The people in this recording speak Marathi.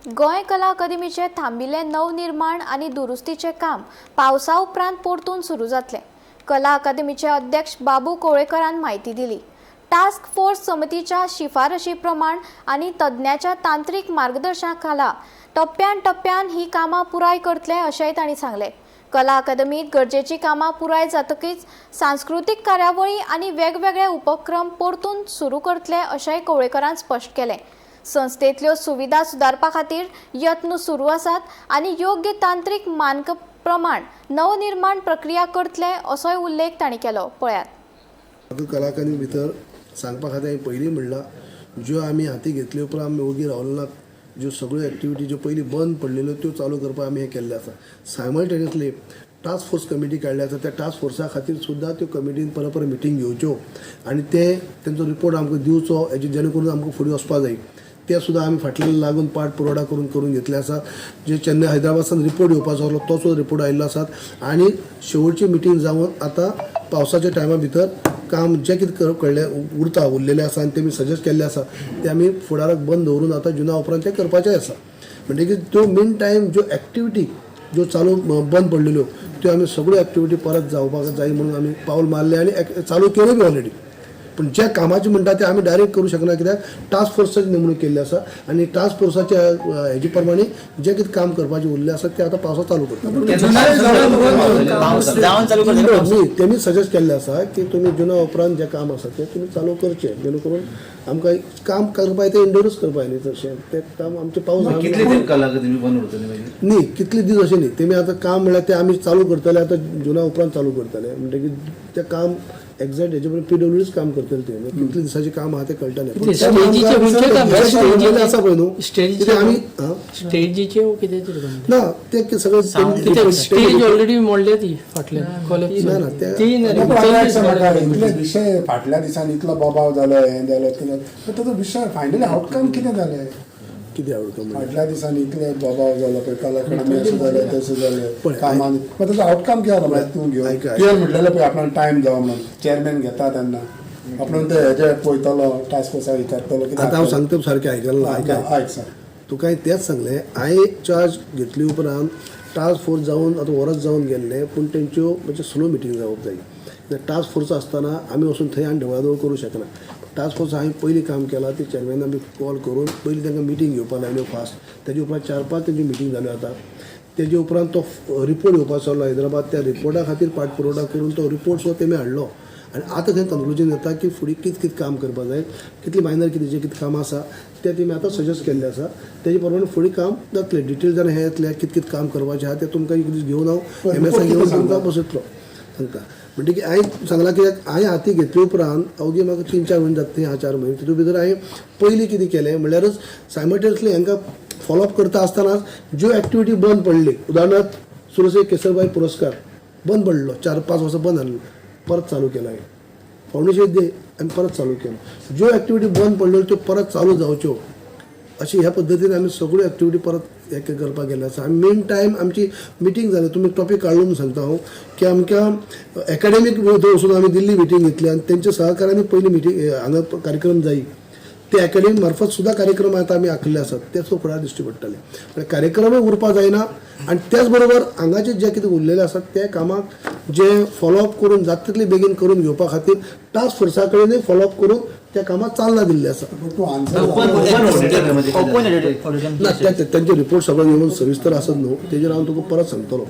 गोय कला अकादमीचे थांबिल्ले नवनिर्माण आणि दुरुस्तीचे काम पावसा उपरांत परतून सुरू जातले। कला अकादमीचे अध्यक्ष बाबू कोळेकरान माहिती दिली। टास्क फोर्स समितीच्या शिफारशी प्रमाण आणि तज्ञाच्या तांत्रिक मार्गदर्शनाखाला टप्प्यान टप्प्यान ही कामां पुराय करतले अशेंय तांणी सांगले। कला अकादमीत गरजेची कामां पुराय जातकीच सांस्कृतिक कार्यावळी आणि वेगवेगळे उपक्रम परतून सुरू करतले अशेंय कोळेकरान स्पष्ट केलें। संस्थेंतल्यो सुविधा सुदारपा खातीर यत्न सुरू आसात आणि योग्य तांत्रिक मानक प्रमाण नवनिर्माण प्रक्रिया करतले असोय उल्लेख तांणी केलो। पळयात कला अकादमी भितर सांगपा खातीर हांवें पयलीं म्हणलां, ज्यो आमी हाती घेतले उपरांत आमी ओगी रावले नात, ज्यो सगळ्यो एक्टिविटी ज्यो पयलीं बंद पडलेल्यो त्यो चालू करपाक आमी हें केल्लें आसा। सायमल्टेनियसली टास्क फोर्स कमिटी काडली आसा, त्या टास्क फोर्सा खातीर सुद्दां त्यो कमिटीन परत मिटींग घेवच्यो आनी तेंचो रिपोर्ट आमकां दिवचो, हेजे जेणे करून आमकां फुडें वचपा जाय। ते सुद्दां आमी फाटल्यान लागून पाठ पुरवठा करून घेतले आसा। जे चेन्नई हैदराबादान रिपोर्ट येवपाचो आसलो तो सुद्दां रिपोर्ट आयिल्लो आसा आनी शेवटची मिटींग जावन आतां पावसाच्या टायमा भितर काम जें कितें कळ्ळें उरलेलें आसा आनी तेमी सजेस्ट केल्लें आसा ते आमी फुडाराक बंद दवरून आतां जुना उपरांत तें करपाचें आसा। म्हणटकीर त्यो मेन टायम ज्यो एक्टिविटी ज्यो चालू बंद पडलेल्यो त्यो आमी सगळ्यो एक्टिविटी परत जावपाक जाय म्हणून आमी पावल मारलें आनी चालू केल्यो बी ऑलरेडी। पण ज्या कामाचे म्हणटा ते आमी डायरेक्ट करूं शकना, कित्याक टास्क फोर्साची नेमणूक केल्ली आसा आनी टास्क फोर्साच्या हेजे प्रमाणे जें कितें काम करपाचें उरलें आसा तें आतां पावसांत चालू करता। तेमी सजेस्ट केल्लें आसा की तुमी जुना उपरांत जें काम आसा तें तुमी चालू करचें, जेणे करून आमकां काम करपाक ते इंडोरूच करपाक न्ही, तशें तें काम आमचें पावस न्ही कितले दीस अशें न्ही। तेमी आतां काम म्हणल्यार तें आमी चालू करतले, आतां जुना उपरांत चालू करतले म्हणटकीर तें काम एक्झॅक्ट हेजे पर्यंत PWDच काम करतले। ते कितले दिसाचें काम आहा तें कळटलें आसा पळय न्हू, आमी ना तें सगळें स्टेज ऑलरेडी मोडले ती फाटल्यान ना विषय फाटल्या दिसांनी इतलो बोबाव जालो, हें जालें ताचो विशय फायनली आउटकम कितें जालें? कितें आवडटा फाटल्या दिसांनी इतले बोबाव जालो पळय, कला अकादमी अशें जालें तशें जालें कामान, पण ताचो आउटकम कितें जालो म्हळ्यार तूं घेवन तुवें म्हटलेलें पळय आपणाक टायम जावं म्हणून चेअरमॅन घेता तेन्ना आपण ते हेजे पळयतलो टास्क फोर्सा विचारतलो कितें। आतां हांव सांगता सारकें आयकलां, आयक सर तुका हांवें तेंच सांगलें। हांवें चार्ज घेतली उपरांत टास्क फोर्स जावन आतां वरस जावन गेल्लें, पूण तेंच्यो म्हणजे स्लो मिटींग जावप जाय। टास्क फोर्स आसतना आमी वचून थंय आनी ढवळाढवळ करूं शकना। टास्क फोर्स हांवें पयलीं काम केलां, ते चेअरमॅन आमी कॉल करून पयलीं तांकां मिटींग घेवपाक लायल्यो फास्ट। तेजे उपरांत 4-5 तेंच्यो मिटींग जाल्यो आतां। तेजे उपरांत तो रिपोर्ट येवपाचो आसलो हैदराबाद, त्या रिपोर्टा खातीर पाठपुरवठा करून तो रिपोर्ट सुद्दां तेमी हाडलो आनी आतां थंय कन्क्लुजन येता की फुडें कितें काम करपा जाय, कितली मायनर कितें जें कितें कामां आसा तें तेमी आतां सजेस्ट केल्लें आसा। तेजे प्रमाणे फुडें काम जातलें। डिटेल जाल्यार हें येतलें कितें काम करपाचें आहा तें तुमकां एक दीस घेवन हांव MSA घेवन तुमकां बसयतलो तांकां। म्हणटकीर हांवें सांगलां कित्याक हांवें हाती घेतले उपरांत अवघी म्हाका 3-4 म्हयने जाता, 4 म्हयने तितून भितर हांवें पयलीं कितें केलें म्हणल्यारच सायमल्टेनियसली हांकां फॉलोअप करता आसतनाच ज्यो एक्टिविटी बंद पडली, उदाहरणार्थ सुरसे केसरबाई पुरस्कार बंद पडलो, 4-5 वर्सां बंद आसलो, परत चालू केला हांवें। फावंडेशन दे आनी परत चालू केलो। ज्यो एक्टिविटी बंद पडल्यो त्यो परत चालू जावच्यो अशी ह्या पद्दतीन आमी सगळ्यो एक्टिविटी परत हें करपाक गेले आसा। आनी मेन टायम आमची मिटींग जाली, तुमी टॉपीक काडून सांगता हांव की आमकां एकाडेमीक वचून आमी दिल्ली मिटींग घेतली आनी तेंच्या सहकार्यान पयलीं मिटींग हांगा कार्यक्रम जाय। ते एकाडेमी मार्फत सुद्दां कार्यक्रम आतां आमी आंखले आसात, ते सुद्दां फुडार दिश्टी पडटले। म्हणजे कार्यक्रमूय उरपाक जायना आनी त्याच बरोबर हांगाचे जे कितें उरलेले आसात ते कामाक जे फॉलोअप करून जाता तितले बेगीन करून घेवपा खातीर टास्क फोर्सा कडेनूय फॉलोअप करून त्या कामाक चालना दिल्लें आसा। ना तेंचे रिपोर्ट सगळो येवन सविस्तर आसत न्हू, तेजेर हांव तुका परत सांगतलो।